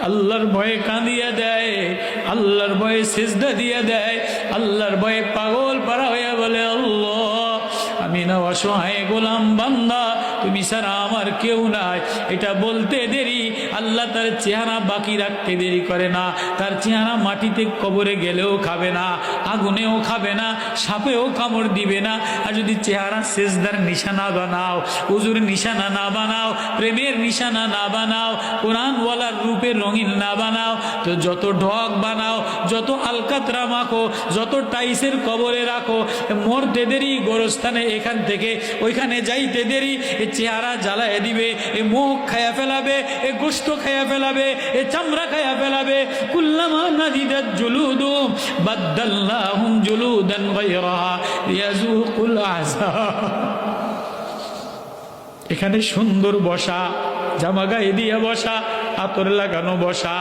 আল্লাহর ভয়ে কাঁদিয়া দেয়, আল্লাহর ভয়ে সিজদা দিয়ে দেয়, আল্লাহর ভয়ে পাগল পারা হইয়া বলে, আল্লাহ আমি না অসহায় গোলাম বান্দা, তুমি ছাড়া আমার কেউ নাই। এটা বলতে দেরি আল্লাহ তার চেহারা বাকি রাখতে দেরি করে না। তার চেহারা মাটিতে কবরে গেলেও খাবে না, আগুনেও খাবে না, সাপেও কামড় দিবে না। আর যদি চেহারা সেজদার নিশানা বানাও, উজুর নিশানা না বানাও, প্রেমের নিশানা না বানাও, কোরআনওয়ালার রূপে রঙিন না বানাও, তো যত ঢক বানাও, যত আলকাতরা মাখো, যত টাইসের কবরে রাখো, মরতে দেরি গোরস্থানে এখান থেকে ওইখানে যাইতে দেরি এ চেহারা জ্বালায় দিবে, এ মুখ খায়া ফেলাবে, এ গোশত খায়া ফেলাবে, এ চামড়া খায়া ফেলাবে। কুল্লামা নাদিদাত জুলুদুম বাদদালনাহুম জুলুদান গায়রাহা লিয়াযুকুল আযাব। এখানে সুন্দর বসা, জামা গায়ে দিয়ে বসা, আতর লাগানো বসা,